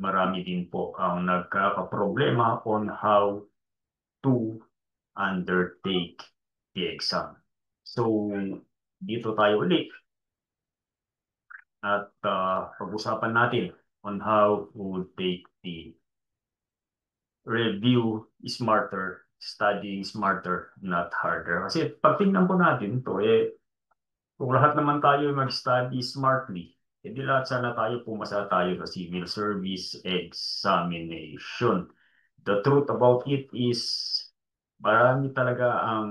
marami din po ang nagkakaproblema on how to undertake the exam. So, dito tayo ulit at pag-usapan natin on how to take the review smarter, studying smarter, not harder. Kasi pag tingnan po natin to, kung lahat naman tayo mag-study smartly, hindi lahat sana tayo pumasa tayo sa civil service examination. The truth about it is, marami talaga ang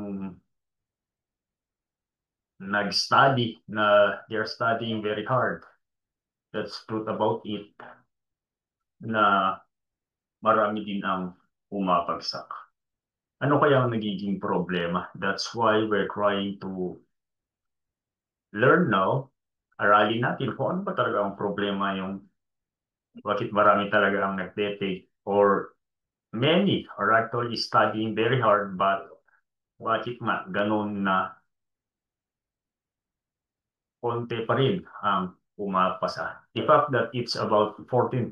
nag-study na they're studying very hard. That's truth about it, na marami din ang pumapagsak. Ano kaya ang nagiging problema? That's why we're trying to learn now. Aralin natin kung ano ba talaga ang problema, yung bakit marami talaga ang nagte-take or many are actually studying very hard but bakit nga ganun na konti pa rin ang pumapasa. The fact that it's about 14%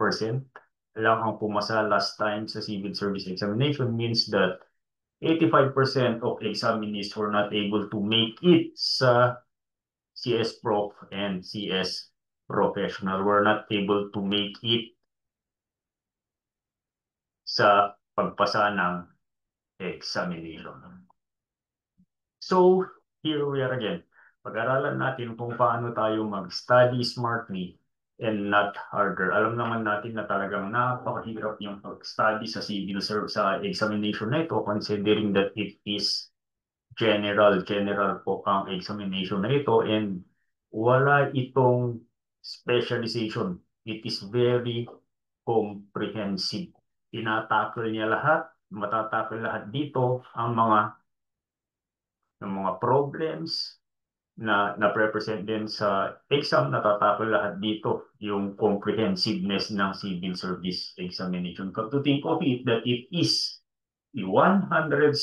lang ang pumasa last time sa civil service examination means that 85% of examinees were not able to make it sa CS Prof and CS Professional. Were not able to make it sa pagpasa ng examination. So, here we are again. Pag-aralan natin kung paano tayo mag-study smartly and not harder. Alam naman natin na talagang napakahirap yung pag-study sa civil service sa examination na ito, considering that it is general po ang examination na ito, and wala itong specialization. It is very comprehensive. Tinatakil niya lahat, matatakil lahat dito ang mga problems na represent din sa exam, natatakil lahat dito yung comprehensiveness ng civil service examination. Come to think of it, that it is the 170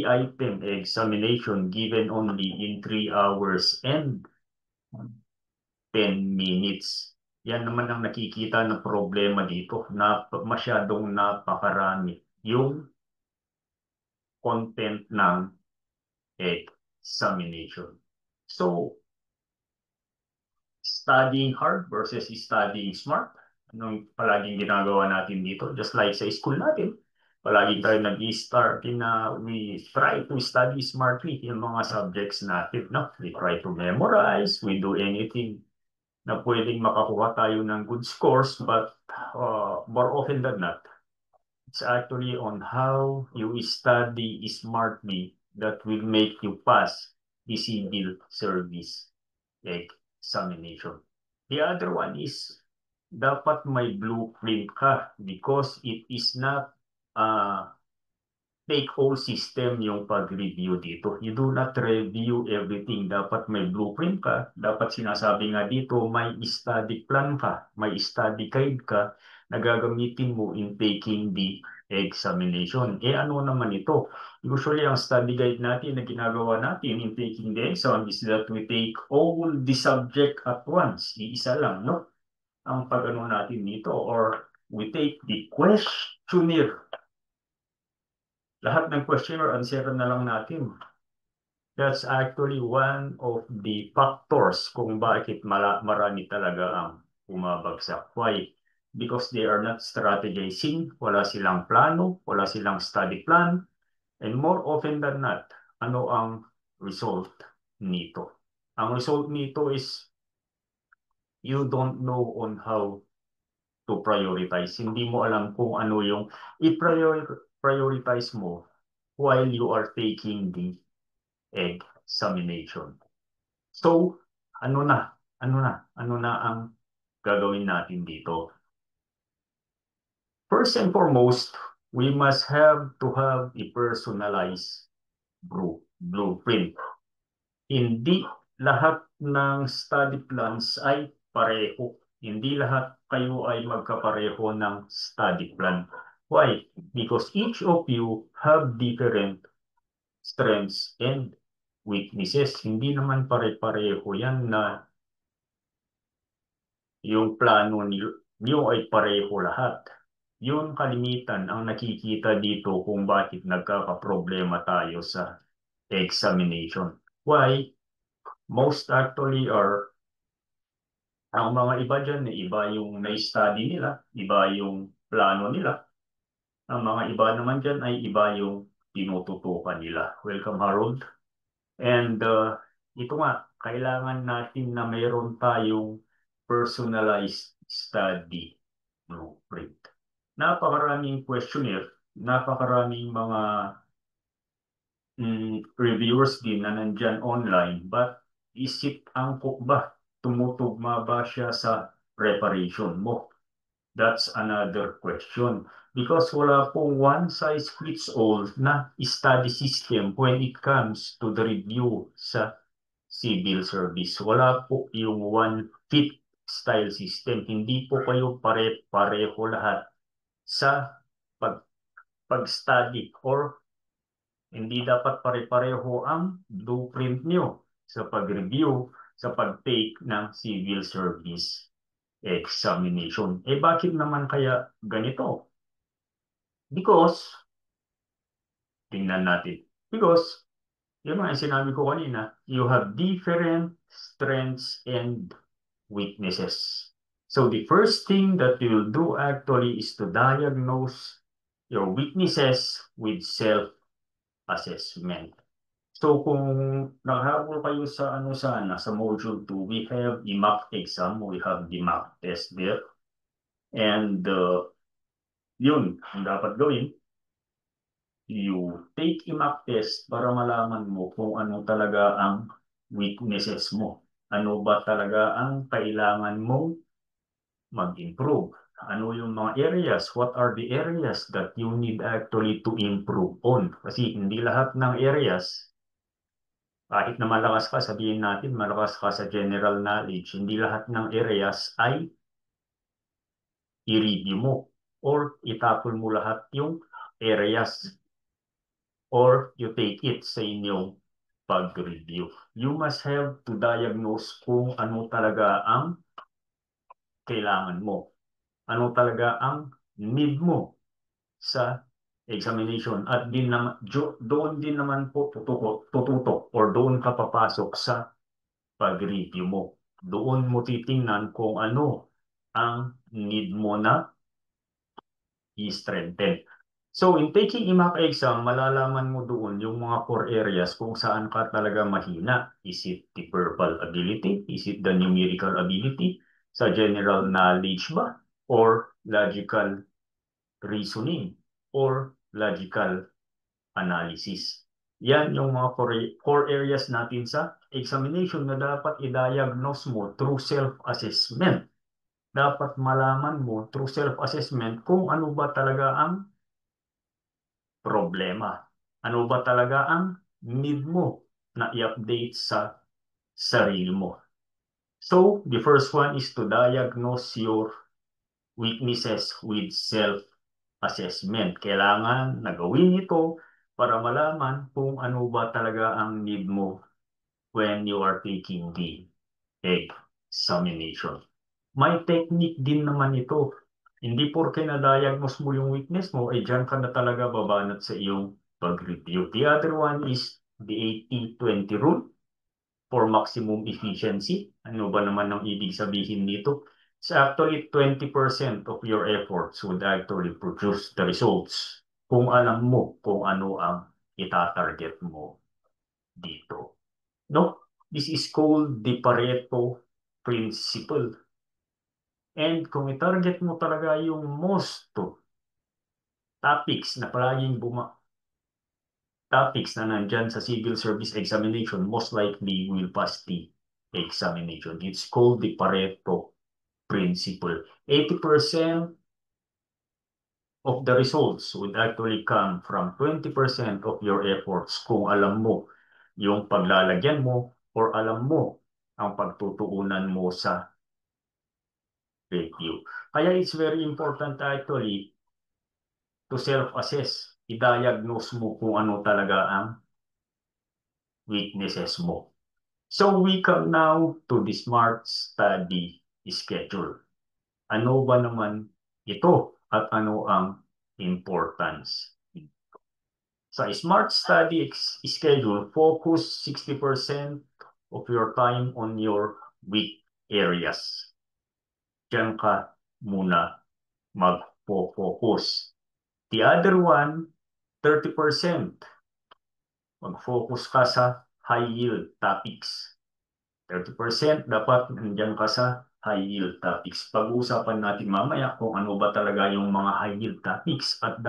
item examination given only in 3 hours and 10 minutes. Yan naman ang nakikita ng problema dito, na masyadong napakarami yung content ng examination. So, studying hard versus studying smart. Anong palaging ginagawa natin dito? Just like sa school natin, palagi tayo nag-start na we try to study smartly yung mga subjects natin. No? We try to memorize, we do anything na pwedeng makakuha tayo ng good scores, but more often than not, it's actually on how you study smartly that will make you pass the civil service examination. The other one is dapat may blueprint ka, because it is not take-all system yung pag-review dito. You do not review everything. Dapat may blueprint ka. Dapat sinasabi nga dito, may study plan ka, may study guide ka na gagamitin mo in taking the examination. Ano naman ito? Usually, ang study guide natin na ginagawa natin in taking the exam is that we take all the subject at once. Iisa lang, no? Ang pag-ano natin dito, or we take the questionnaire. Lahat ng questionnaire, answer na lang natin. That's actually one of the factors kung bakit marami talaga ang bumabagsak. Why? Because they are not strategizing, wala silang plano, wala silang study plan, and more often than not, ano ang result nito? Ang result nito is you don't know on how to prioritize. Hindi mo alam kung ano yung i-prioritize mo while you are taking the examination. So, ano na ang gagawin natin dito? First and foremost, we must have to have a personalized blueprint. Hindi lahat ng study plans ay pareho. Hindi lahat kayo ay magkapareho ng study plan. Why? Because each of you have different strengths and weaknesses. Hindi naman pare-pareho yan na yung plano nyo ay pareho lahat. Yun kalimitan ang nakikita dito kung bakit nagkakaproblema tayo sa examination. Why? Most actually are, ang mga iba dyan, iba yung na-study nila, iba yung plano nila. Ang mga iba naman dyan ay iba yung tinututukan nila. Welcome, Harold. And ito nga, kailangan natin na mayroon tayong personalized study blueprint. Napakaraming questionnaire, napakaraming mga reviewers din na nandyan online, but isip angkop ba? Tumutugma ba siya sa preparation mo? That's another question. Because wala pong one size fits all na study system when it comes to the review sa civil service. Wala po yung one fit style system. Hindi po kayo pare-pareho lahat sa pag-study or hindi dapat pare-pareho ang blueprint nyo sa pag-review, sa pag-take ng civil service examination. Eh bakit naman kaya ganito? Because, tingnan natin. Because, yung mga sinabi ko kanina, you have different strengths and weaknesses. So the first thing that you will do actually is to diagnose your weaknesses with self-assessment. So kung nakahabol kayo sa sana sa module 2, we have the mock exam, we have the mock test there. And yun, ang dapat gawin, you take a mock test para malaman mo kung ano talaga ang weaknesses mo. Ano ba talaga ang kailangan mong mag-improve? Ano yung mga areas? What are the areas that you need actually to improve on? Kasi hindi lahat ng areas, kahit na malakas ka, sabihin natin malakas ka sa general knowledge, hindi lahat ng areas ay i-review mo or itapon mo lahat yung areas or you take it sa inyong pag-review. You must have to diagnose kung ano talaga ang kailangan mo. Ano talaga ang need mo sa examination. At doon din naman po tututok or doon ka papasok sa pag-review mo. Doon mo titingnan kung ano ang need mo na i-strengthen. So, in taking IMAC exam, malalaman mo doon yung mga core areas kung saan ka talaga mahina. Is it the verbal ability? Is it the numerical ability? Sa general knowledge ba? Or logical reasoning? Or logical analysis? Yan yung mga core areas natin sa examination na dapat i-diagnose mo through self-assessment. Dapat malaman mo through self-assessment kung ano ba talaga ang problema. Ano ba talaga ang need mo na i-update sa sarili mo? So, the first one is to diagnose your weaknesses with self-assessment. Kailangan na gawin ito para malaman kung ano ba talaga ang need mo when you are taking the examination. May technique din naman ito. Hindi porke na-diagnose mo yung weakness mo, ay dyan ka na talaga babanat sa iyong pag-review. The other one is the 80-20 rule for maximum efficiency. Ano ba naman ang ibig sabihin dito? It's actually 20% of your efforts would actually produce the results kung alam mo kung ano ang itatarget mo dito. No? This is called the Pareto principle. And kung i-target mo talaga yung most topics na palaging topics na nandyan sa civil service examination, most likely will pass the examination. It's called the Pareto principle. 80% of the results would actually come from 20% of your efforts kung alam mo yung paglalagyan mo or alam mo ang pagtutuunan mo sa review. Kaya it's very important actually to self-assess. I-diagnose mo kung ano talaga ang weaknesses mo. So we come now to the SMART study schedule. Ano ba naman ito at ano ang importance? Sa Smart Study Schedule, focus 60% of your time on your weak areas. Diyan ka muna mag-focus. The other one, 30%. Mag-focus ka sa high-yield topics. 30% dapat nandiyan ka sa high-yield topics. Pag-uusapan natin mamaya kung ano ba talaga yung mga high-yield topics at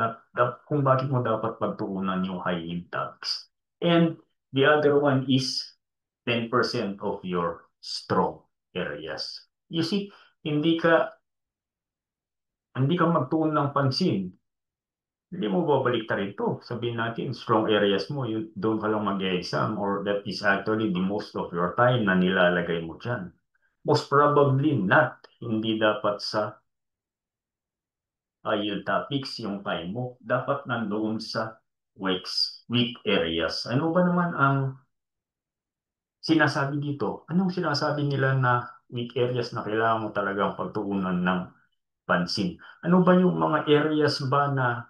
kung bakit mo dapat pagtuunan yung high-yield topics. And the other one is 10% of your strong areas. You see, hindi ka hindi ka magtuon ng pansin. Hindi mo babalik rin to. Sabihin natin, strong areas mo, doon ka lang mag-exam or that is actually the most of your time na nilalagay mo dyan. Most probably not. Hindi dapat sa yield topics yung time mo. Dapat nandoon sa weak areas. Ano ba naman ang sinasabi dito? Anong sinasabi nila na weak areas na kailangan mo talagang pagtuunan ng pansin? Ano ba yung mga areas ba na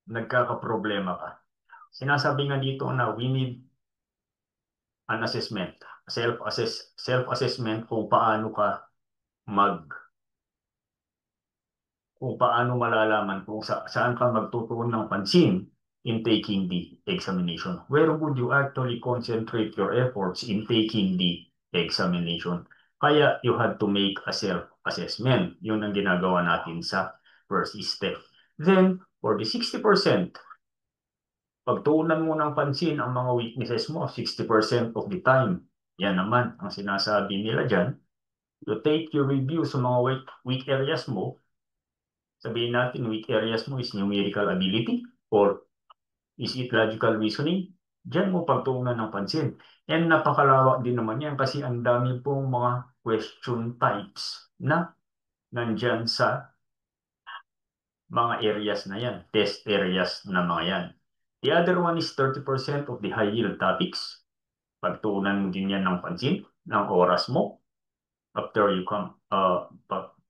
nagkakaproblema ka? Sinasabi nga dito na we need an assessment, self-assessment mag kung paano malalaman kung saan ka magtutuon ng pansin in taking the examination. Where would you actually concentrate your efforts in taking the examination? Kaya you had to make a self-assessment. Yun ang ginagawa natin sa first step. Then, for the 60%, pagtuunan mo ng pansin ang mga weaknesses mo 60% of the time. Yan naman ang sinasabi nila dyan. You take your review sa mga weak areas mo. Sabihin natin, weak areas mo is numerical ability or is it logical reasoning? Diyan mo pagtuunan ng pansin. And napakalawak din naman yan kasi ang dami pong mga question types na nandyan sa mga areas na yan, test areas na mga yan. The other one is 30% of the high yield topics. Pagtuunan mo din yan ng pansin, ng oras mo, after you come,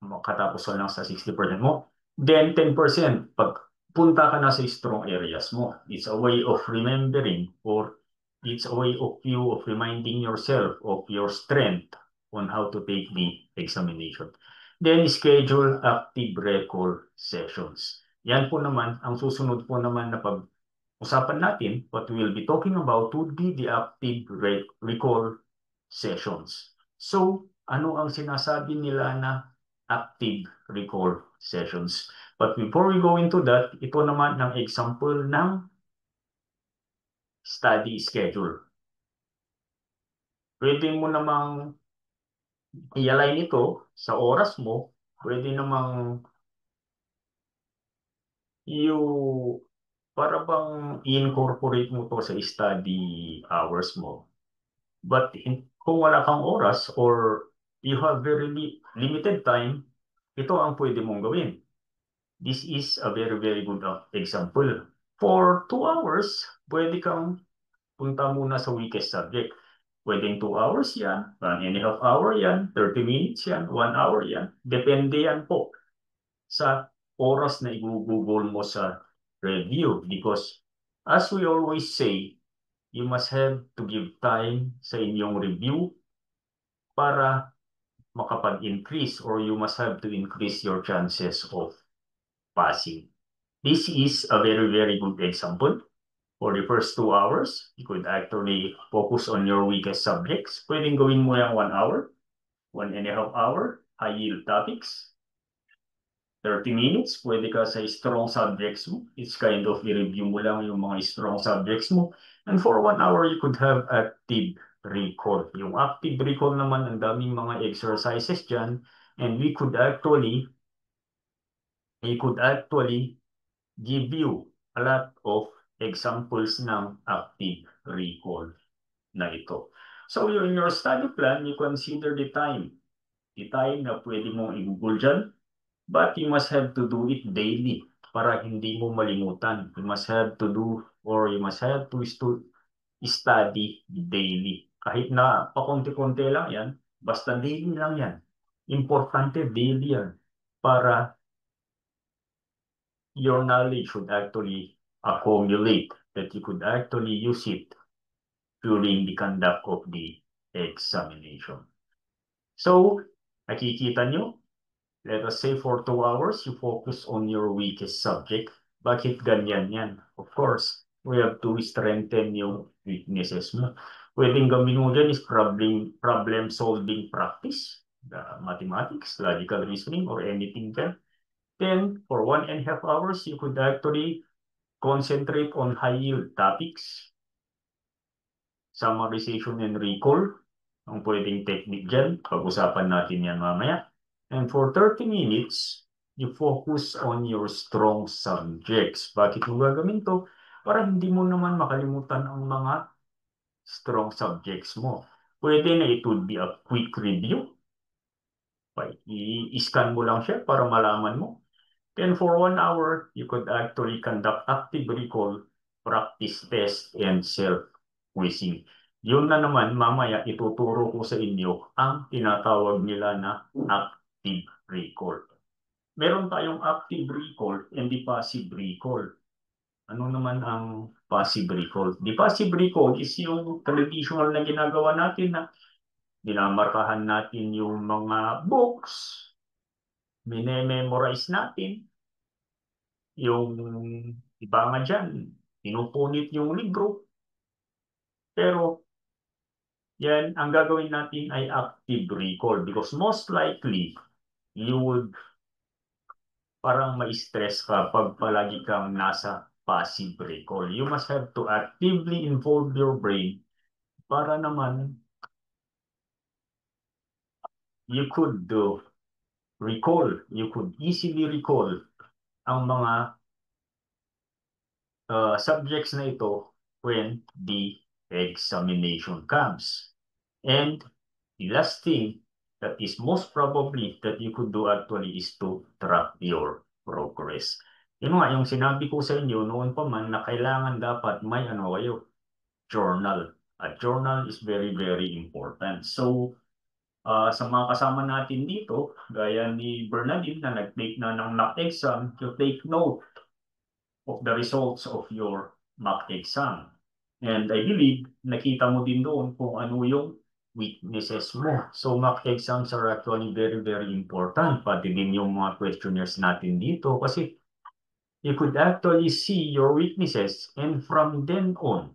makatapos ka lang sa 60% mo. Then 10%, pag punta ka na sa strong areas mo, it's a way of remembering or it's a way of you of reminding yourself of your strength on how to take the examination. Then schedule active record sessions. Yan po naman, ang susunod po naman na pag-usapan natin, what we will be talking about would be the active recall sessions. So, ano ang sinasabi nila na active recall sessions? But before we go into that, ito naman ang example ng study schedule. Pwede mo namang i-align ito sa oras mo. Pwede namang you para bang i-incorporate mo to sa study hours mo. But kung wala kang oras or you have very limited time, ito ang pwede mong gawin. This is a very, very good example. For 2 hours, pwede kang punta muna sa weakest subject. Pwedeng 2 hours yan, 1.5 hour yan, 30 minutes yan, 1 hour yan. Depende yan po sa oras na i-google mo sa review. Because as we always say, you must have to give time sa inyong review para makapag-increase or you must have to increase your chances of passing. This is a very, very good example. For the first 2 hours, you could actually focus on your weakest subjects. Pwedeng gawin mo yung 1 hour, 1.5 hour, high-yield topics. 30 minutes, pwede ka sa strong subjects mo. It's kind of i-review mo lang yung mga strong subjects mo. And for 1 hour, you could have active recall. Yung active recall naman, ang daming mga exercises dyan. And you could actually give you a lot of examples ng active recall na ito. So in your study plan, you consider the time. The time na pwede mong i-google dyan, but you must have to do it daily para hindi mo malimutan. You must have to do or you must have to study daily. Kahit na pakonti-konti lang yan, basta daily lang yan. Importante daily yan para your knowledge should actually accumulate, that you could actually use it during the conduct of the examination. So, nakikita nyo, let us say for 2 hours, you focus on your weakest subject. Bakit ganyan yan? Of course, we have to strengthen yung weaknesses mo. Pwedeng gawin mo dyan is problem solving practice, mathematics, logical reasoning, or anything dyan. Then, for 1.5 hours, you could actually concentrate on high-yield topics, summarization and recall, ang pwedeng technique dyan. Pag-usapan natin yan mamaya. And for 30 minutes, you focus on your strong subjects. Bakit mo gagawin to? Para hindi mo naman makalimutan ang mga strong subjects mo. Pwede na it would be a quick review. I-scan mo lang siya para malaman mo. Then for 1 hour, you could actually conduct active recall, practice test, and self-quizzing. Yun na naman, mamaya ituturo ko sa inyo ang tinatawag nila na active recall. Meron tayong active recall and the passive recall. Ano naman ang passive recall? The passive recall is yung traditional na ginagawa natin na dinamarkahan natin yung mga books, mine-memorize natin, yung iba nga dyan, pinupunit yung libro. Pero yan, ang gagawin natin ay active recall because most likely, you would parang ma-stress ka pag palagi kang nasa passive recall. You must have to actively involve your brain para naman you could recall, you could easily recall ang mga subjects na ito when the examination comes. And the last thing that is most probably that you could do actually is to track your progress. Yun nga, yung sinabi ko sa inyo noon pa man na kailangan dapat may ano kayo, journal. A journal is very, very important. So, sa mga kasama natin dito, gaya ni Bernadine na nag-take na ng mock exam, you take note of the results of your mock exam. And I believe, nakita mo din doon kung ano yung weaknesses mo. So mock exams are actually very, very important. Pati din yung mga questionnaires natin dito kasi you could actually see your weaknesses and from then on,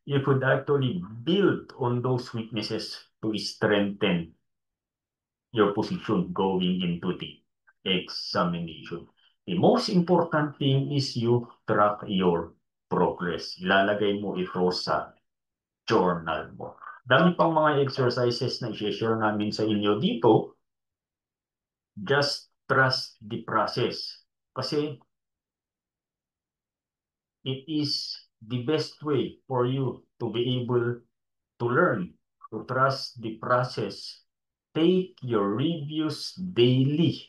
you could actually build on those weaknesses to strengthen your position going into the examination. The most important thing is you track your progress. Ilalagay mo ito sa journal mo. Dami pang mga exercises na i-share namin sa inyo dito. Just trust the process. Kasi it is the best way for you to be able to learn, to trust the process. Take your reviews daily.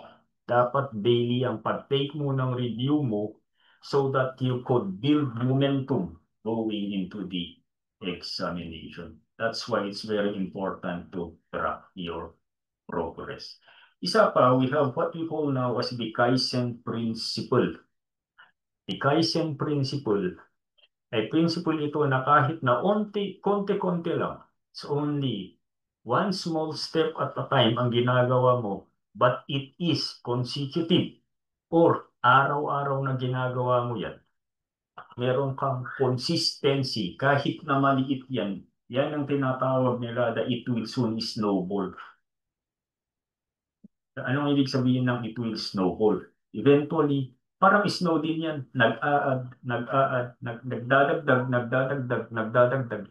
Dapat daily ang pag-take mo ng review mo so that you could build momentum going into the examination. That's why it's very important to track your progress. Isa pa, we have what we call now as the Kaizen Principle. The Kaizen Principle ay principle ito na kahit na konti-konti lang, it's only one small step at a time ang ginagawa mo, but it is consecutive or araw-araw na ginagawa mo yan. Meron kang consistency kahit na maliit yan. Yan ang tinatawag nila that it will soon snowball. Anong ibig sabihin ng it will snowball? Eventually, parang snow din yan. Nagdadagdag.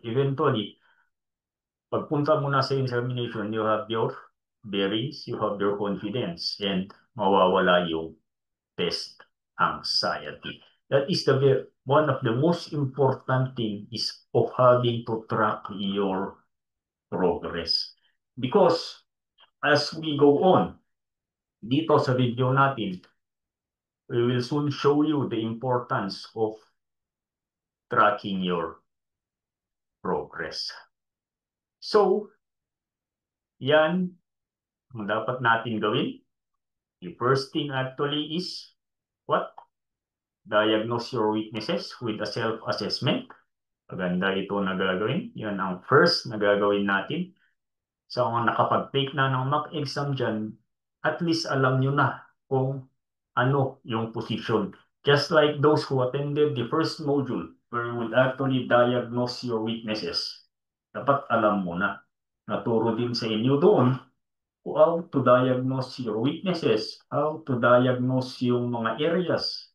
Eventually, pagpunta mo na sa examination, you have your bearings, you have your confidence, and mawawala yung test anxiety. That is one of the most important thing is of having to track your progress. Because as we go on, dito sa video natin, we will soon show you the importance of tracking your progress. So, yan Ang dapat natin gawin, the first thing actually is what? Diagnose your weaknesses with a self-assessment. Maganda ito na gagawin. Yun ang first na gagawin natin. So, kung nakapag-take na ng mock exam dyan, at least alam nyo na kung ano yung position. Just like those who attended the first module where you would actually diagnose your weaknesses. Dapat alam mo na. Naturo din sa inyo doon how to diagnose your weaknesses, how to diagnose yung mga areas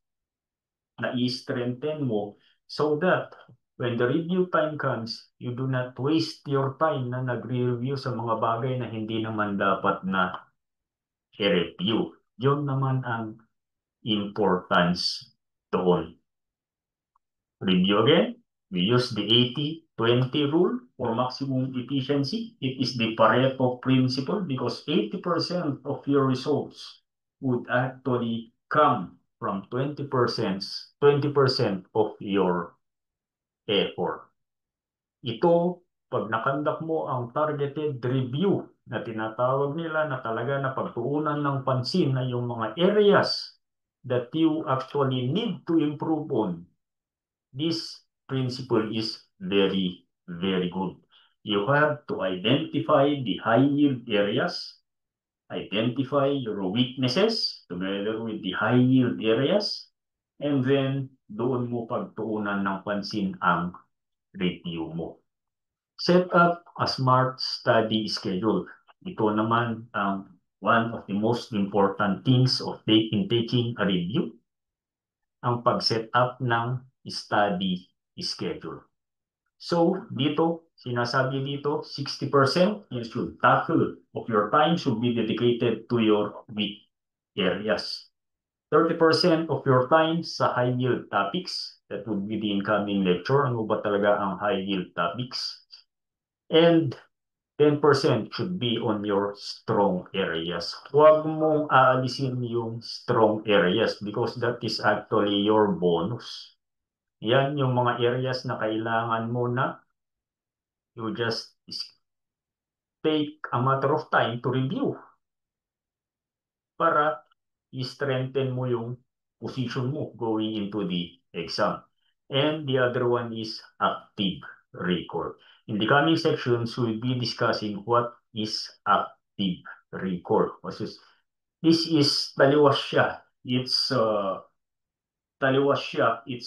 na i-strengthen mo so that when the review time comes, you do not waste your time na nagre-review sa mga bagay na hindi naman dapat na i-review. Yun naman ang importance doon. Review again. We use the 80-20 rule for maximum efficiency. It is the Pareto principle because 80% of your results would actually come from 20% of your effort. Ito, pag nakandak mo ang targeted review na tinatawag nila na talaga na pagtuunan ng pansin na yung mga areas that you actually need to improve on, this principle is very, very good. You have to identify the high yield areas, identify your weaknesses together with the high yield areas, and then doon mo pagtuunan ng pansin ang review mo. Set up a smart study schedule. Ito naman ang one of the most important things of taking a review, ang pag-set up ng study schedule. So, dito, sinasabi dito, 60% you should tackle of your time should be dedicated to your weak areas. 30% of your time sa high-yield topics. That would be the incoming lecture. Ano ba talaga ang high-yield topics? And 10% should be on your strong areas. Huwag mong aalisin yung strong areas because that is actually your bonus. Yan yung mga areas na kailangan mo na you just take a matter of time to review para i-strengthen mo yung position mo going into the exam. And the other one is active recall. In the coming sections, we'll be discussing what is active recall. This is taliwas siya. It's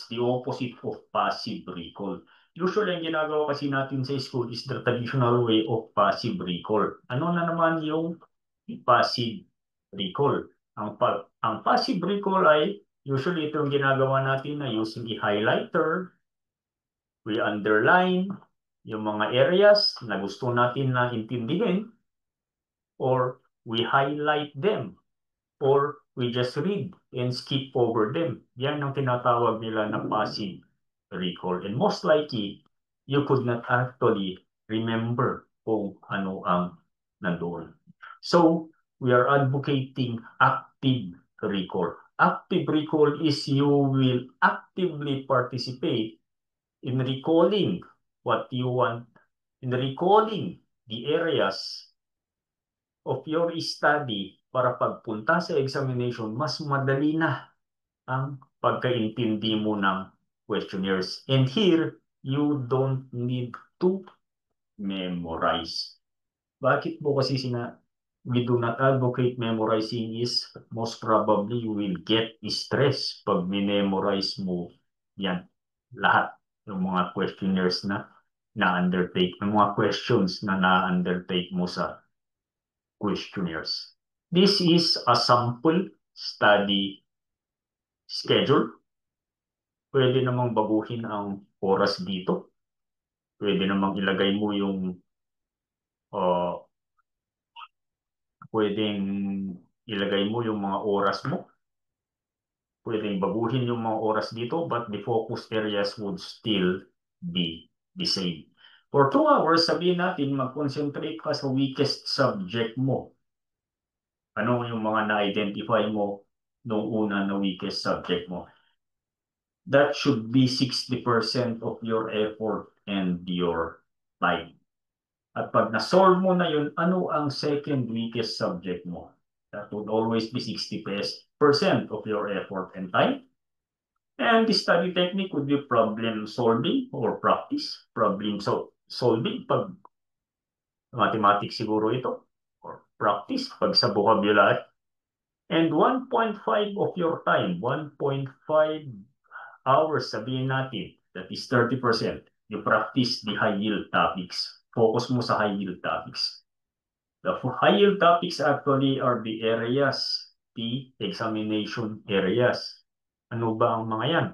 the opposite of passive recall. Usually, ang ginagawa kasi natin sa school is the traditional way of passive recall. Ano na naman yung passive recall? Ang passive recall ay usually itong ginagawa natin na using a highlighter, we underline yung mga areas na gusto natin na intindihin, or we highlight them, or we just read and skip over them. Yan ang tinatawag nila na passive recall. And most likely, you could not actually remember kung ano ang nandoon. So, we are advocating active recall. Active recall is you will actively participate in recalling what you want, in recalling the areas of your study para pagpunta sa examination, mas madali na ang pagkaintindi mo ng questionnaires. And here, you don't need to memorize. Bakit mo kasi we do not advocate memorizing is most probably you will get stress pag memorize mo yan. Lahat ng mga questionnaires na na-undertake, ng mga questions na na-undertake mo sa questionnaires. This is a sample study schedule. Pwede namang baguhin ang oras dito. Pwede namang ilagay mo yung uh, pwedeng ilagay mo yung mga oras mo. Pwedeng baguhin yung mga oras dito, but the focus areas would still be the same. For 2 hours, sabihin natin, mag-concentrate ka sa weakest subject mo. Ano yung mga na-identify mo nung una na weakest subject mo? That should be 60% of your effort and your time. At pag na-solve mo na yun, ano ang second weakest subject mo? That would always be 60% of your effort and time. And the study technique would be problem solving or practice. Solving pag mathematics siguro ito. Or practice pag sa vocabulary. And 1.5 of your time, 1.5 hours, sabihin natin, that is 30%. You practice the high yield topics. Focus mo sa high yield topics. The high yield topics actually are the areas, the examination areas. Ano ba ang mga yan?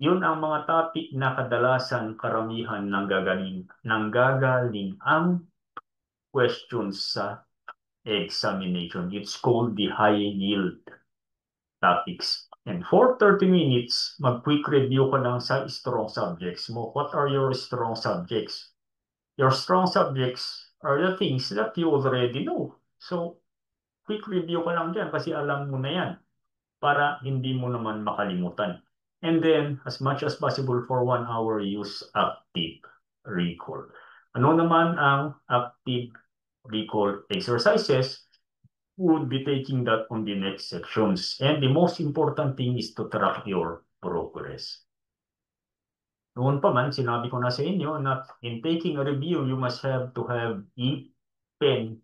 Yun ang mga topic na kadalasan karamihan nanggagaling ang questions sa examination. It's called the high yield topics. And for 30 minutes, mag-quick review ka lang sa strong subjects mo. What are your strong subjects? Your strong subjects are the things that you already know. So, quick review ka lang dyan kasi alam mo na yan para hindi mo naman makalimutan. And then, as much as possible for 1 hour, use active recall. Ano naman ang active recall exercises? Would be taking that on the next sections. And the most important thing is to track your progress. Noon pa man, sinabi ko na sa inyo na in taking a review, you must have to have a pen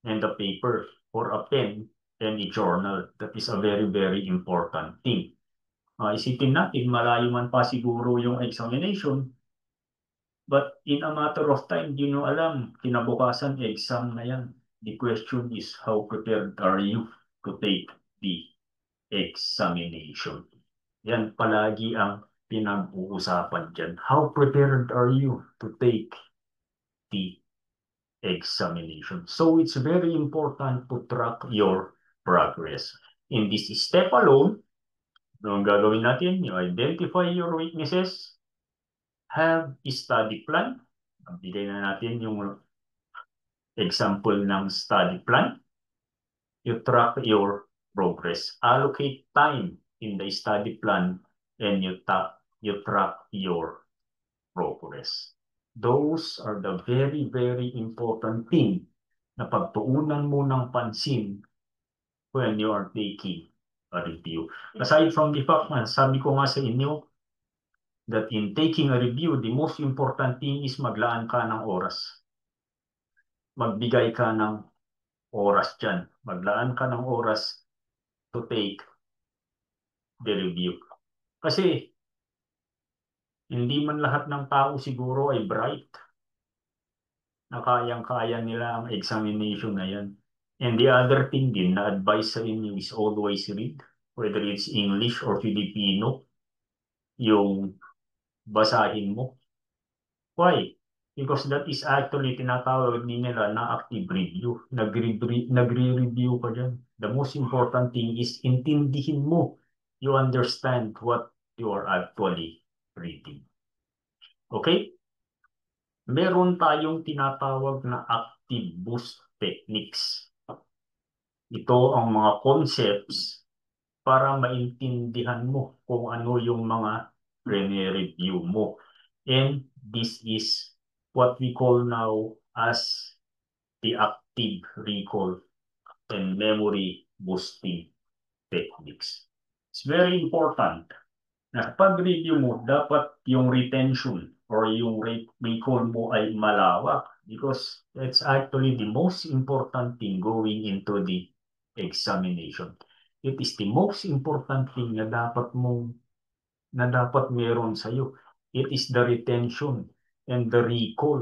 and a paper or a pen and a journal. That is a very, very important thing. Isipin natin, malayo man pa siguro yung examination, but in a matter of time, di nyo alam, kinabukasan, exam na yan. The question is, how prepared are you to take the examination? Yan palagi ang pinag-uusapan dyan. How prepared are you to take the examination? So it's very important to track your progress. In this step alone, ang gagawin natin, you identify your weaknesses, have a study plan. Bigay na natin yung example ng study plan. You track your progress. Allocate time in the study plan and you track your progress. Those are the very, very important thing na pagtuunan mo ng pansin when you are taking a review. Aside from the fact na sabi ko nga sa inyo that in taking a review, the most important thing is maglaan ka ng oras. Magbigay ka ng oras dyan. Maglaan ka ng oras to take the review. Kasi hindi man lahat ng tao siguro ay bright na kayang-kaya nila ang examination na yan. And the other thing din na advice sa inyo is always read, whether it's English or Filipino, yung basahin mo. Why? Because that is actually tinatawag nila na active review. Nagre-review ka dyan. The most important thing is intindihin mo. You understand what you are actually reading. Okay? Meron tayong tinatawag na active boost techniques. Ito ang mga concepts para maintindihan mo kung ano yung mga review mo. And this is what we call now as the active recall and memory boosting techniques. It's very important na pag-review mo, dapat yung retention or yung recall mo ay malawak because it's actually the most important thing going into the examination. It is the most important thing na dapat meron sa iyo. It is the retention and the recall.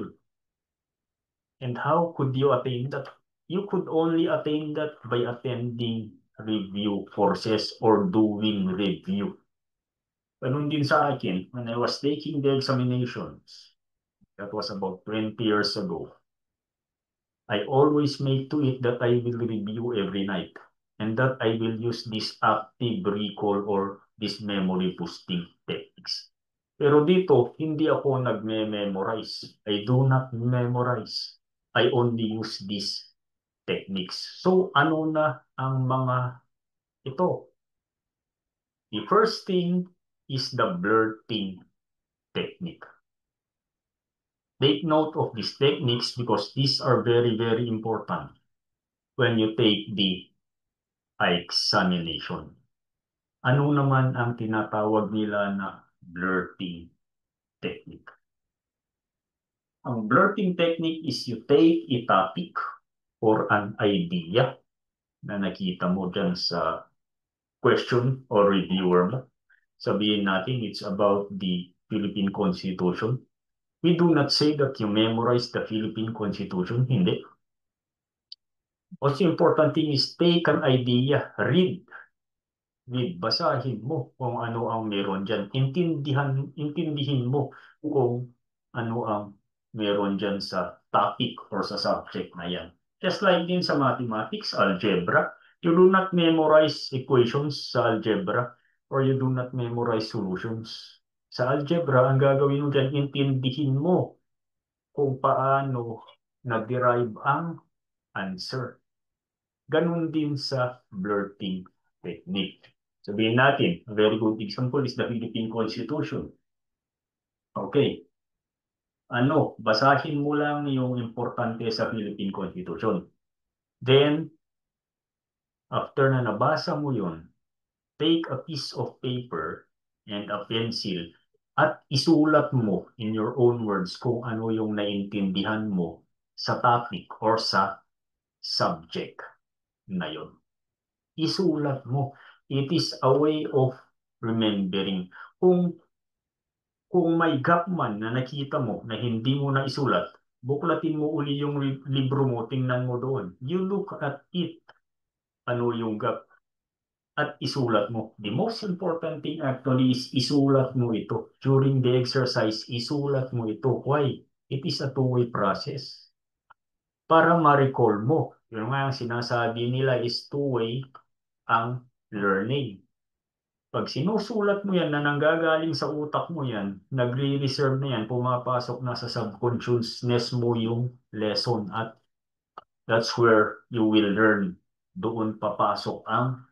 And how could you attain that? You could only attain that by attending review courses or doing review. Ganun din sa akin, when I was taking the examinations, that was about 20 years ago, I always make to it that I will review every night and that I will use this active recall or this memory boosting techniques. Pero dito, hindi ako nagme-memorize. I do not memorize. I only use these techniques. So, ano na ang mga ito? The first thing is the blurting technique. Take note of these techniques because these are very, very important when you take the examination. Ano naman ang tinatawag nila na blurting technique? Ang blurting technique is you take a topic or an idea na nakita mo dyan sa question or reviewer mo. Sabihin natin it's about the Philippine Constitution. We do not say that you memorize the Philippine Constitution. Hindi. What's important thing is take an idea, read, basahin mo kung ano ang meron dyan. Intindihin mo kung ano ang meron dyan sa topic or sa subject na yan. Just like din sa mathematics, algebra, you do not memorize equations sa algebra or you do not memorize solutions. Sa algebra, ang gagawin mo dyan, intindihin mo kung paano na-derive ang answer. Ganun din sa blurting technique. Sabihin natin, a very good example is the Philippine Constitution. Okay. Basahin mo lang yung importante sa Philippine Constitution. Then, after na nabasa mo yun, take a piece of paper and a pencil at isulat mo in your own words kung ano yung naintindihan mo sa topic or sa subject na yun. Isulat mo. It is a way of remembering. Kung may gap man na nakita mo na hindi mo na isulat, buklatin mo uli yung libro mo, tingnan mo doon. You look at it, ano yung gap, at isulat mo. The most important thing actually is isulat mo ito. During the exercise, isulat mo ito. Why? It is a two-way process. Para ma-recall mo. Yung nga ang sinasabi nila is two-way ang learning. Pag sinusulat mo yan na nanggagaling sa utak mo yan, nagre-reserve na yan, pumapasok na sa subconsciousness mo yung lesson at that's where you will learn. Doon papasok ang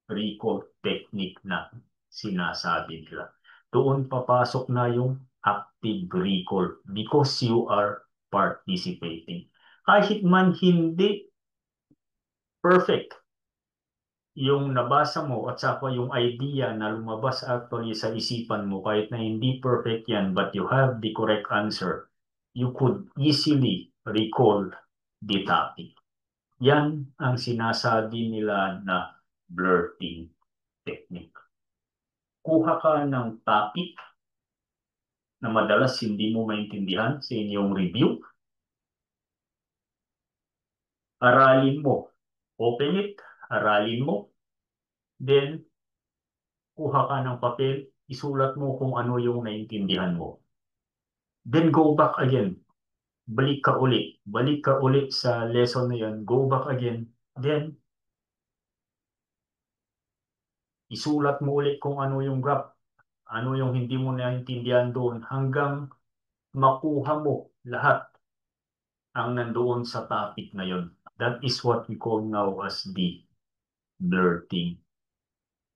recall technique na sinasabi nila. Doon papasok na yung active recall because you are participating. Kahit man hindi perfect yung nabasa mo at saka yung idea na lumabas actually sa isipan mo kahit na hindi perfect yan but you have the correct answer, you could easily recall the topic. Yan ang sinasabi nila na blurting technique. Kuha ka ng topic na madalas hindi mo maintindihan sa inyong review. Aralin mo. Open it, aralin mo. Then, kuha ka ng papel, isulat mo kung ano yung naintindihan mo. Then go back again. Balik ka uli. Balik ka uli sa lesson na yun. Go back again. Then, isulat mo uli kung ano yung gap. Ano yung hindi mo naintindihan doon hanggang makuha mo lahat ang nandoon sa topic na yun. That is what we call now as the blurting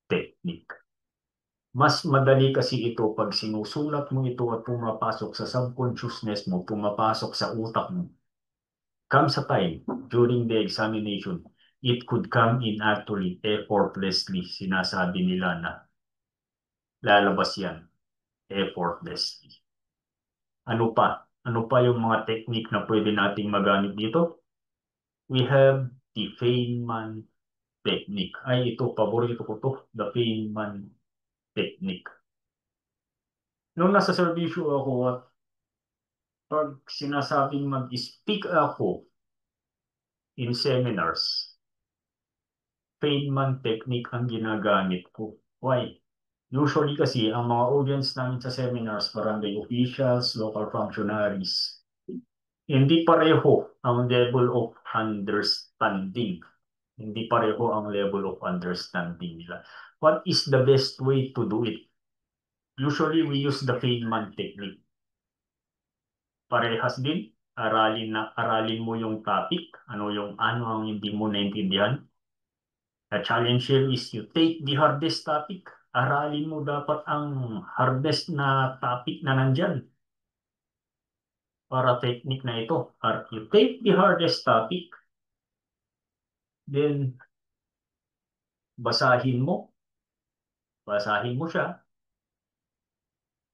technique. Mas madali kasi ito pag sinusulat mo ito at pumapasok sa subconsciousness mo, pumapasok sa utak mo. Comes a time during the examination, it could come in actually effortlessly. Sinasabi nila na lalabas yan effortlessly. Ano pa? Ano pa yung mga technique na pwede nating magamit dito? We have the Feynman technique. Ay, ito, paborito ko to. The Feynman technique. Nung nasa servisyo ako at pag sinasabing mag-speak ako in seminars, Feynman technique ang ginagamit ko. Why? Usually kasi, ang mga audience namin sa seminars, barangay officials, local functionaries, hindi pareho ang level of understanding. Hindi pareho ang level of understanding nila. What is the best way to do it? Usually, we use the Feynman technique. Parehas din, aralin mo yung topic, ano ang hindi mo naintindihan. The challenge here is you take the hardest topic. Aralin mo dapat ang hardest na topic na nandyan. para technique na ito. You take the hardest topic, then basahin mo, basahin mo siya,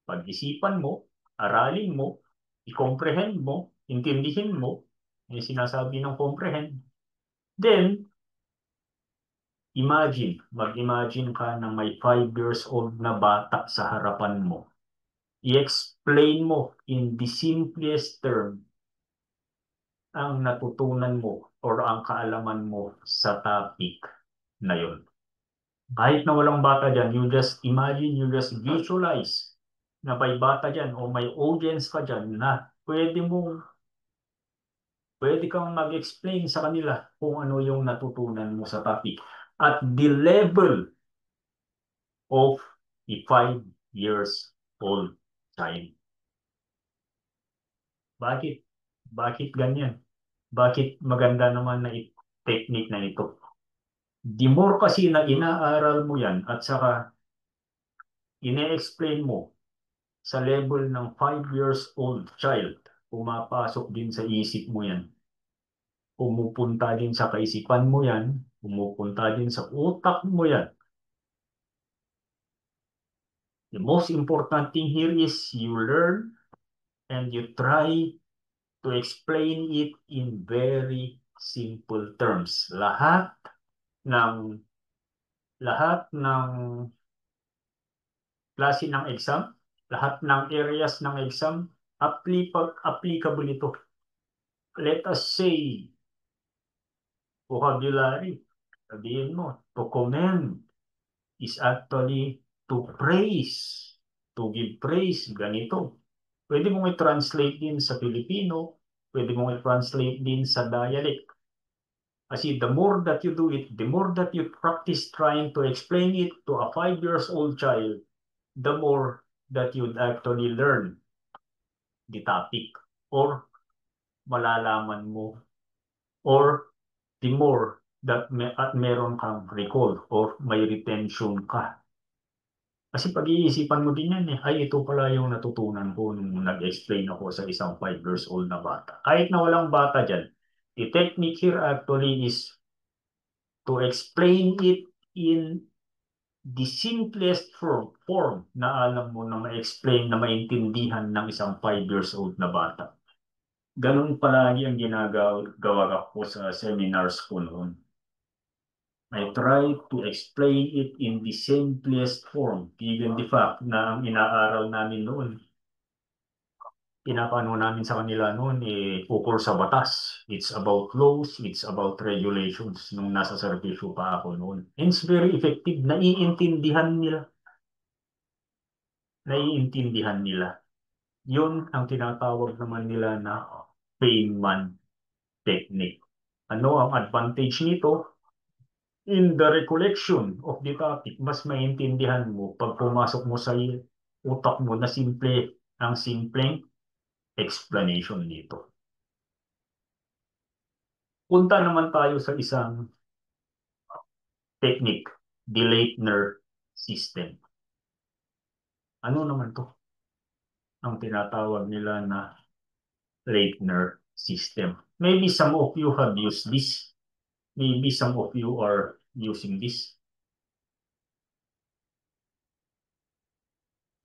pag-isipan mo, aralin mo, i-comprehend mo, intindihin mo, yung sinasabi ng comprehend. Then, mag-imagine ka na may 5 years old na bata sa harapan mo. I-explain mo in the simplest term ang natutunan mo or ang kaalaman mo sa topic na yun. Kahit na walang bata dyan, you just imagine, you just visualize na may bata dyan o may audience ka dyan na pwede kang mag-explain sa kanila kung ano yung natutunan mo sa topic at the level of a 5 years old child. Bakit? Bakit ganyan? Bakit maganda naman na technique na ito? The more kasi na inaaral mo yan at saka ine-explain mo sa level ng 5 years old child, pumapasok din sa isip mo yan. Pumupunta din sa kaisipan mo yan, pumupunta din sa utak mo yan. The most important thing here is you learn and you try to explain it in very simple terms. Ng lahat ng klase ng exam, lahat ng areas ng exam, applicable ito. Let us say, vocabulary. Sabihin mo, to commend is actually to praise, to give praise, ganito. Pwede mong i-translate din sa Filipino, pwede mong i-translate din sa dialect. Kasi the more that you do it, the more that you practice trying to explain it to a 5 years old child, the more that you'd actually learn the topic or malalaman mo or the more that at meron kang recall or may retention ka. Kasi pag-iisipan mo din yan eh, ay ito pala yung natutunan ko nung nag-explain ako sa isang 5 years old na bata. Kahit na walang bata dyan, the technique here actually is to explain it in the simplest form na alam mo na ma-explain, na maintindihan ng isang 5 years old na bata. Ganun palagi ang ginagawa ko sa seminars ko noon. I try to explain it in the simplest form, given the fact na ang inaaral namin noon, pinapano namin sa kanila noon, ukol sa batas. It's about laws, it's about regulations nung nasa serbisyo pa ako noon. And it's very effective. Naiintindihan nila. Yun ang tinatawag naman nila na Feynman technique. Ano ang advantage nito? In the recollection of the topic, mas maintindihan mo pag pumasok mo sa utak mo na simpleng explanation nito. Punta naman tayo sa isang technique, the Leitner system. Ano naman to? Ang tinatawag nila na Leitner system. Maybe some of you have used this. Maybe some of you are using this.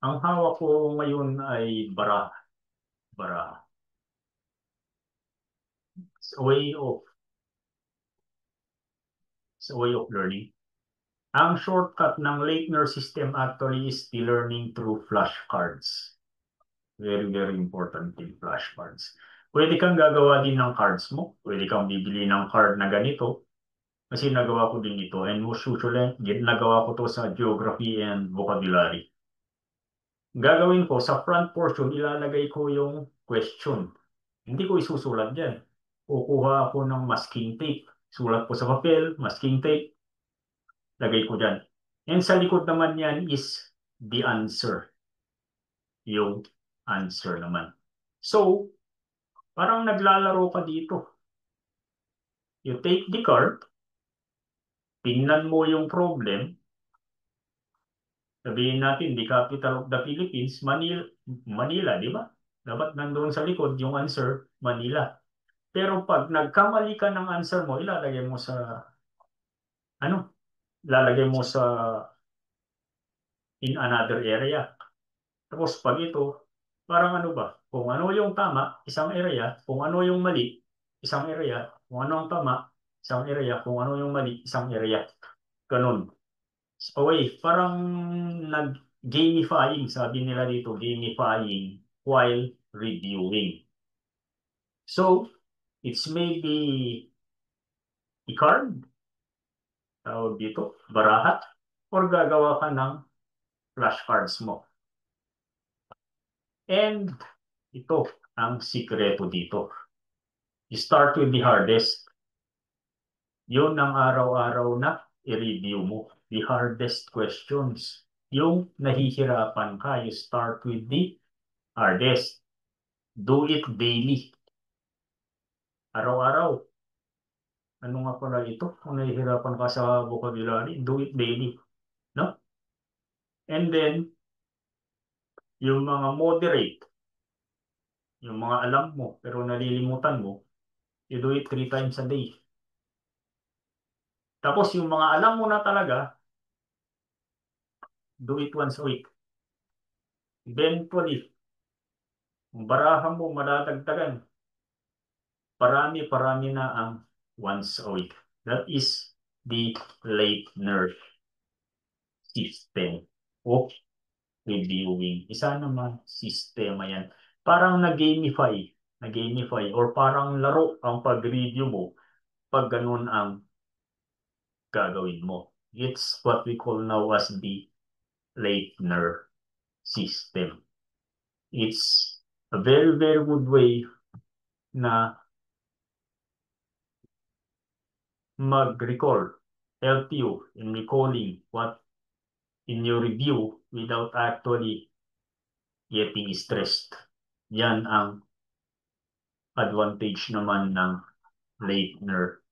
Ang hawak ko ngayon ay bara. Bara. It's a way of learning. Ang shortcut ng Leitner system actually is the learning through flashcards. Very, very important in flashcards. Pwede kang gagawa din ng cards mo. Pwede kang bibili ng card na ganito. Kasi nagawa ko din ito. And most usually, nagawa ko to sa geography and vocabulary. Gagawin ko, sa front portion, ilalagay ko yung question. Hindi ko isusulat dyan. Kukuha ako ng masking tape. Sulat ko sa papel, masking tape, lagay ko dyan. And sa likod naman yan is the answer. Yung answer naman. So, parang naglalaro ka dito. You take the card, tingnan mo yung problem, sabihin natin, the capital of the Philippines, Manila, di ba? Dapat nandoon sa likod yung answer, Manila. Pero pag nagkamali ka ng answer mo, ilalagay mo sa, ano, ilalagay mo sa in another area. Tapos pag ito, parang ano ba? Kung ano yung tama, isang area. Kung ano yung mali, isang area. Kung ano ang tama, isang area. Kung ano yung mali, isang area. Ganun. Okay, parang nag-gamifying, sabi nila dito, gamifying while reviewing. So, it's maybe i-card, tawag dito, barahat, or gagawa ka ng flashcards mo. And ito ang sikreto dito. You start with the hardest. Yun ang araw-araw na i-review mo. The hardest questions. Yung nahihirapan ka, you start with the hardest. Do it daily. Araw-araw. Ano nga pala ito? Kung nahihirapan ka sa vocabulary, do it daily. No? And then, yung mga moderate, yung mga alam mo pero nalilimutan mo, you do it 3 times a day. Tapos yung mga alam mo na talaga, do it once a week. Eventually, kung barahan mo madadagdagan, parami-parami na ang once a week. That is the Leitner system of reviewing. Isa naman sistema yan. Parang nag-gamify or parang laro ang pag-review mo pag ganun ang gagawin mo. It's what we call now as the Leitner system. It's a very, very good way na mag-recall, help you in recalling what in your review without actually getting stressed. Yan ang advantage naman ng Leitner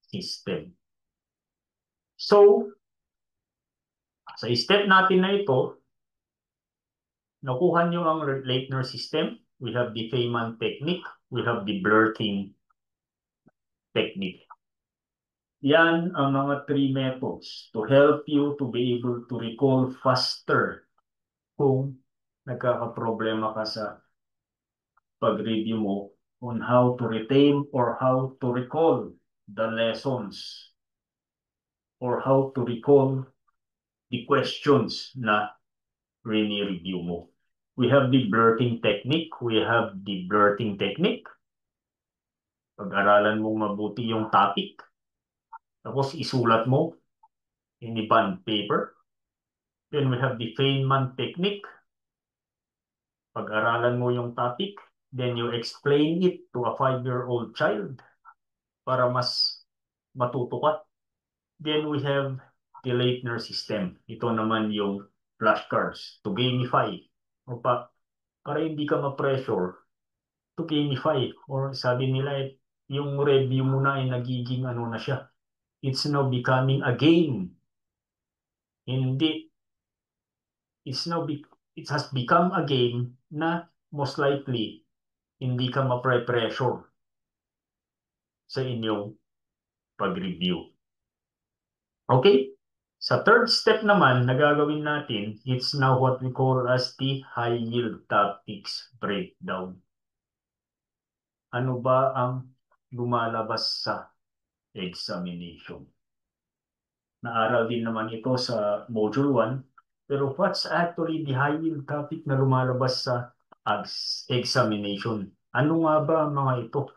system. So, sa step natin na ito, nakuha nyo ang Leitner system. We have the Feynman technique. We have the blurting technique. Yan ang mga 3 methods to help you to be able to recall faster kung nagkakaproblema ka sa pag-review mo on how to retain or how to recall the lessons or how to recall the questions na review mo. We have the blurting technique. We have the blurting technique. Pag-aralan mo mabuti yung topic. Tapos isulat mo in the bond paper. Then we have the Feynman technique. Pag-aralan mo yung topic. Then you explain it to a 5-year-old child para mas matuto ka. Then we have the Leitner system. Ito naman yung flashcards to gamify. O para hindi ka ma-pressure to gamify. Or sabi nila, yung review mo na ay nagiging ano na siya. It's now becoming a game. Hindi. It has become a game na most likely hindi ka ma-pressure sa inyong pag-review. Okay? Sa third step naman na gagawin natin, it's now what we call as the high yield topics breakdown. Ano ba ang lumalabas sa examination? Naaral din naman ito sa Module 1. Pero what's actually the high yield topic na lumalabas sa examination? Ano nga ba ang mga ito?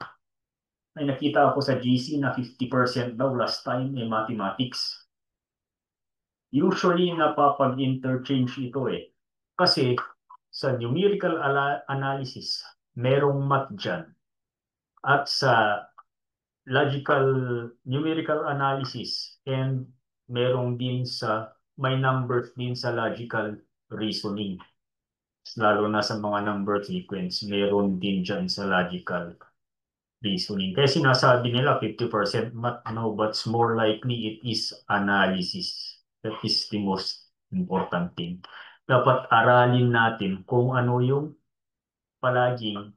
Ay nakita ako sa GC na 50% daw last time mathematics. Usually napapag-interchange ito eh. Kasi sa numerical analysis, merong math dyan. At sa logical numerical analysis and merong din sa may numbers din sa logical reasoning. Lalo na sa mga number sequence, meron din dyan sa logical reasoning. Kaya sinasabi nila 50% math, no, but more likely it is analysis. That is the most important thing. Dapat aralin natin kung ano yung palaging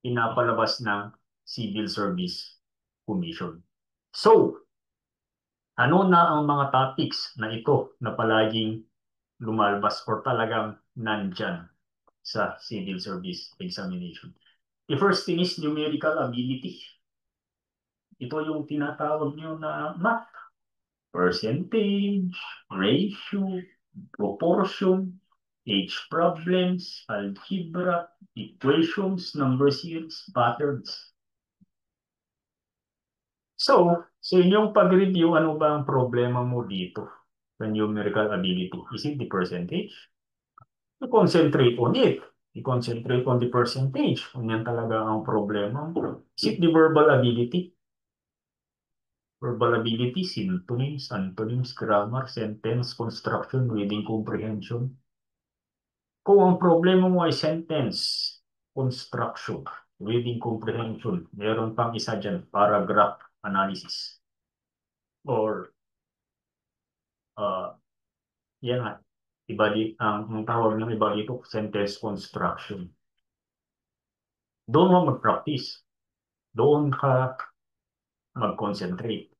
pinapalabas ng Civil Service Commission. So, ano na ang mga topics na ito na palaging lumalabas or talagang nandyan sa Civil Service Examination? The first thing is numerical ability. Ito yung tinatawag nyo na math. Percentage, ratio, proportion, age problems, algebra, equations, number series, patterns. So, sa inyong pag-review, ano ba ang problema mo dito sa numerical ability? Is it the percentage? You concentrate on it. You concentrate on the percentage. Kung yan talaga ang problema mo. Is it the verbal ability? Verbal ability, synonyms, antonyms, grammar, sentence, construction, reading comprehension. Kung ang problema mo ay sentence, construction, reading comprehension, meron pang isa dyan, paragraph analysis. Or, yan nga, ang tawag ng iba dito, sentence construction. Doon mo mag-practice. Doon ka mag-concentrate.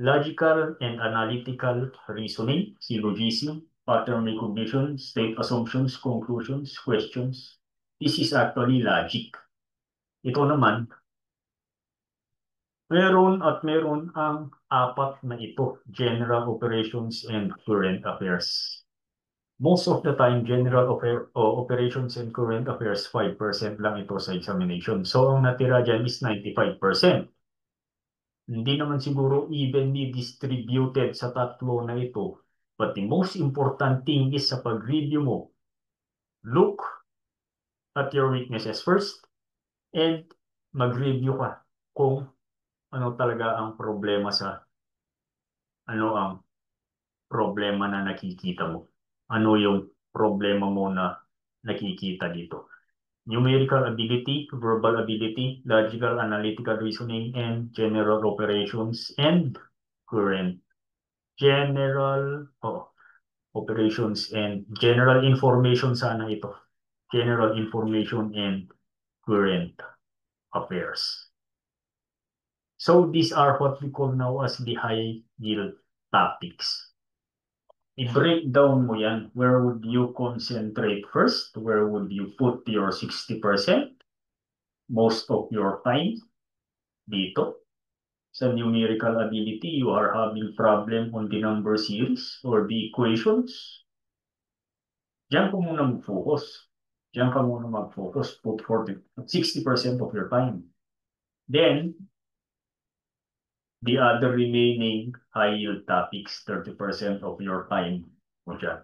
Logical and analytical reasoning, syllogism, pattern recognition, state assumptions, conclusions, questions. This is actually logic. Ito naman, meron ang apat na ito, general operations and current affairs. Most of the time, general operations and current affairs, 5% lang ito sa examination. So, ang natira dyan is 95%. Hindi naman siguro evenly distributed sa tatlo na ito. But the most important thing is sa pag-review mo, look at your weaknesses first and mag-review ka kung ano talaga ang problema ano ang problema na nakikita mo. Ano yung problema mo na nakikita dito. Numerical ability, verbal ability, logical, analytical reasoning, and general operations and current operations and general information sana ito. General information and current affairs. So these are what we call now as the high yield topics. I-break down mo yan. Where would you concentrate first? Where would you put your 60%? Most of your time dito. Sa numerical ability, you are having problem on the number series or the equations. Diyan ka muna mag-focus. Diyan ka muna mag-focus. Put 60% of your time. Then, the other remaining high-yield topics, 30% of your time mo dyan.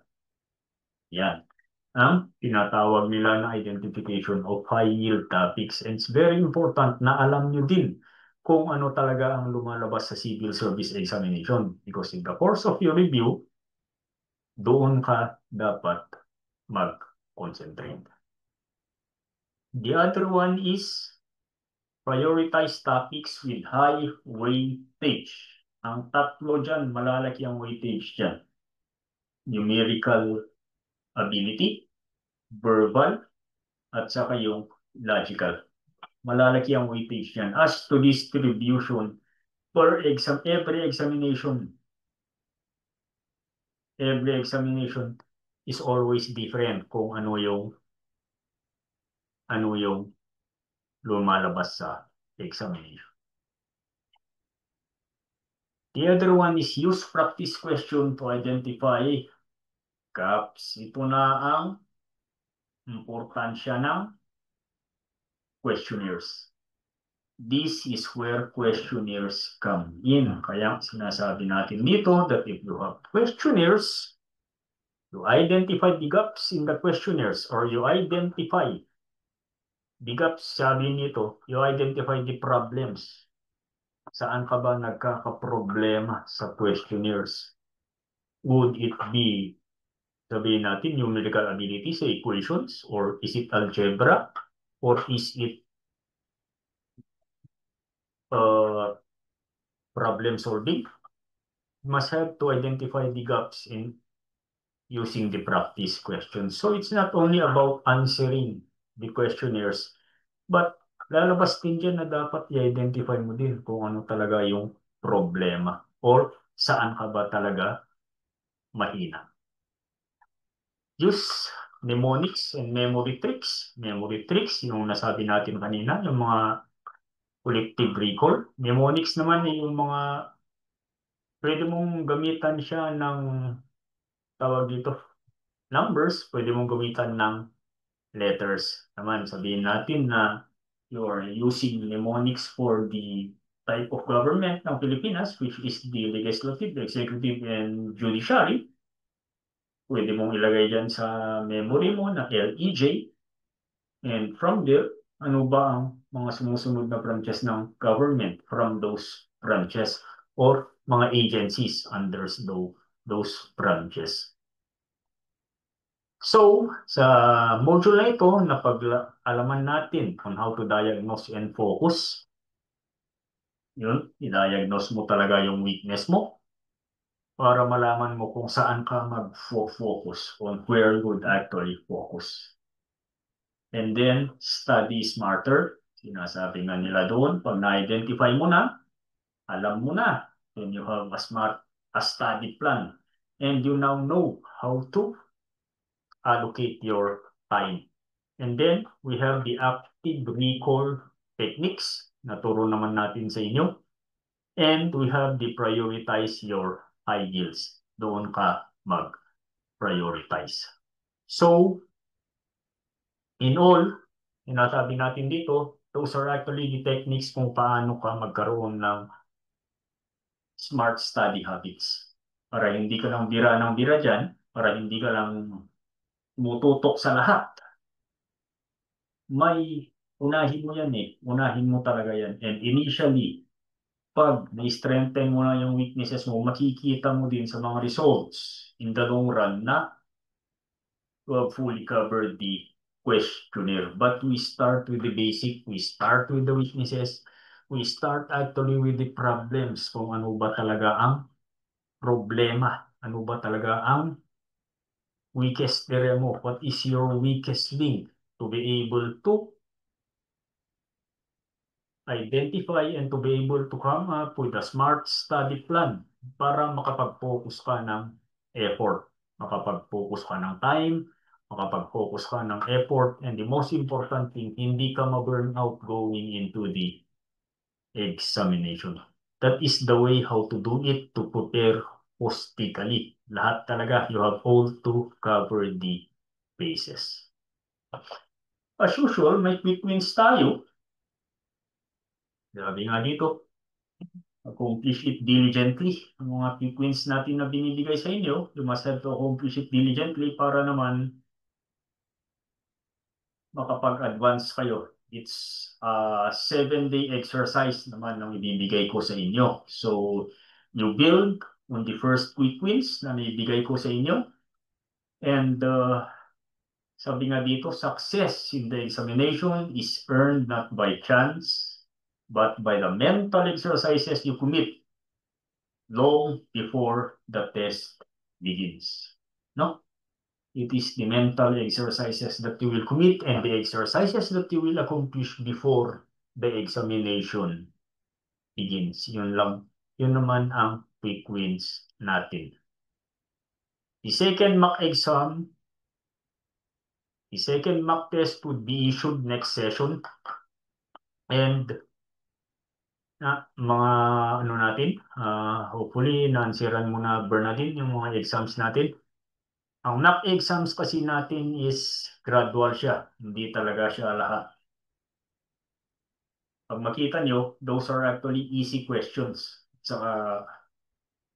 Yan. Ang tinatawag nila na identification of high-yield topics. And it's very important na alam nyo din kung ano talaga ang lumalabas sa civil service examination. Because in the course of your review, doon ka dapat mag-concentrate. The other one is prioritize topics with high weightage. Ang tatlo dyan, malalaki ang weightage dyan. Numerical ability, verbal, at saka yung logical. Malalaki ang weightage dyan. As to distribution, every examination is always different kung ano yung lumalabas sa examination. The other one is use practice question to identify gaps. Ito na ang importansya ng questionnaires. This is where questionnaires come in. Kaya sinasabi natin dito that if you have questionnaires, you identify the gaps in the questionnaires or you identify the gaps, sabi nito, you identify the problems. Saan ka ba nagkakaproblema sa questionnaires? Would it be, sabihin natin, numerical ability sa equations? Or is it algebra? Or is it problem solving? You must have to identify the gaps in using the practice questions. So it's not only about answering the questionnaires. But lalabas din dyan na dapat i-identify mo din kung ano talaga yung problema or saan ka ba talaga mahina. Use mnemonics and memory tricks. Memory tricks, yung nasabi natin kanina, yung mga collective recall. Mnemonics naman yung mga pwede mong gamitan siya ng tawag dito, numbers, pwede mong gamitan ng letters. Naman, sabihin natin na you are using mnemonics for the type of government ng Pilipinas, which is the legislative, executive, and judiciary. Pwede mong ilagay dyan sa memory mo na LEJ. And from there, ano ba ang mga sumusunod na branches ng government from those branches or mga agencies under those branches. So, sa module na ito, napag-alaman natin on how to diagnose and focus. Yun, i-diagnose mo talaga yung weakness mo para malaman mo kung saan ka mag-focus on where you would actually focus. And then, study smarter. Sinasabi nga nila doon, pag na-identify mo na, alam mo na, then you have a study plan. And you now know how to allocate your time. And then, we have the active recall techniques. Naturo naman natin sa inyo. And we have the prioritize your high yields. Doon ka mag-prioritize. So, in all, sinasabi natin dito, those are actually the techniques kung paano ka magkaroon ng smart study habits. Para hindi ka lang bira ng bira dyan, para hindi ka lang tumututok sa lahat. May unahin mo yan eh. Unahin mo talaga yan. And initially, pag na-strengthen mo na yung weaknesses mo, makikita mo din sa mga results in the long run na you have fully covered the questionnaire. But we start with the basic, we start with the weaknesses, we start actually with the problems kung ano ba talaga ang problema, ano ba talaga ang weakest area mo, what is your weakest link to be able to identify and to be able to come up with a smart study plan para makapag-focus ka ng effort, makapag-focus ka ng time, makapag-focus ka ng effort, and the most important thing, hindi ka ma-burn out going into the examination. That is the way how to do it to prepare holistically. Lahat talaga, you have all to cover the bases. As usual, may quick wins tayo. Sabi nga dito, accomplish it diligently. Ang mga quick wins natin na binibigay sa inyo, you must have to accomplish it diligently para naman makapag-advance kayo. It's a 7-day exercise naman ang ibibigay ko sa inyo. So, you build on the first quick wins na naibigay ko sa inyo. And sabi nga dito, success in the examination is earned not by chance, but by the mental exercises you commit long before the test begins. No? It is the mental exercises that you will commit and the exercises that you will accomplish before the examination begins. Yun lang. Yun naman ang quick wins natin. The second mock exam, the second mock test would be issued next session. And mga ano natin, hopefully na-answeran mo na Bernadine yung mga exams natin. Ang mock exams kasi natin is gradual siya, hindi talaga siya lahat. Pag makita nyo, those are actually easy questions. Saka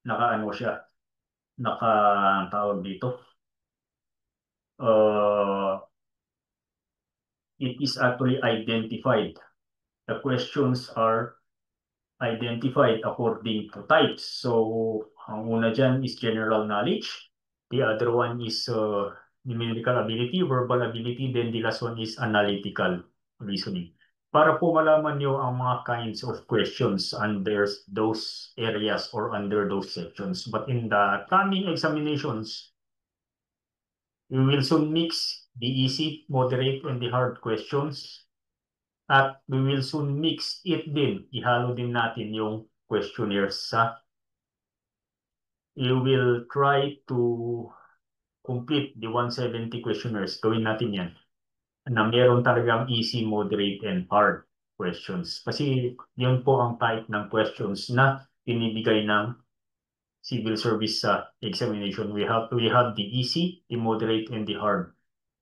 naka-ano siya, naka-tawag dito. It is actually identified. The questions are identified according to types. So, ang una dyan is general knowledge. The other one is numerical ability, verbal ability. Then the last one is analytical reasoning. Para po malaman nyo ang mga kinds of questions under those areas or under those sections. But in the coming examinations, we will soon mix the easy, moderate, and the hard questions. At we will soon mix it din. Ihalo din natin yung questionnaires sa. You will try to complete the 170 questionnaires. Gawin natin yan. Na meron talagang easy, moderate, and hard questions. Kasi yun po ang type ng questions na pinibigay ng civil service sa examination. We have the easy, the moderate, and the hard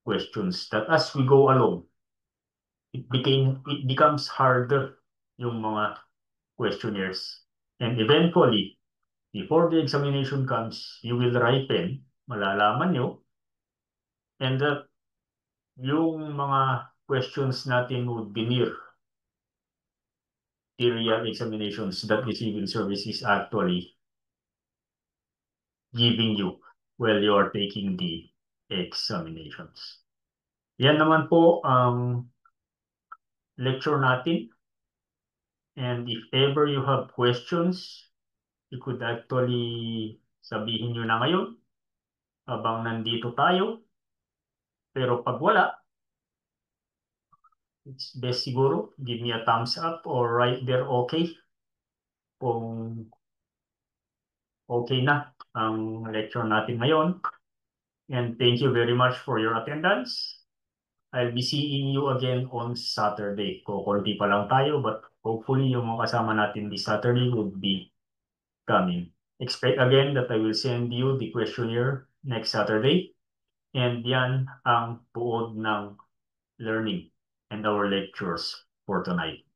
questions that as we go along, it becomes harder yung mga questionnaires. And eventually, before the examination comes, you will ripen, malalaman nyo, and that yung mga questions natin would be near the real examinations that the civil service is actually giving you while you are taking the examinations. Yan naman po ang lecture natin. And if ever you have questions, you could actually sabihin nyo na ngayon habang nandito tayo. Pero pag wala, it's best siguro, give me a thumbs up or write there okay kung okay na ang lecture natin ngayon. And thank you very much for your attendance. I'll be seeing you again on Saturday. Kukunti pa lang tayo, but hopefully yung mga kasama natin this Saturday would be coming. Expect again that I will send you the questionnaire next Saturday. And yan ang buod ng learning and our lectures for tonight.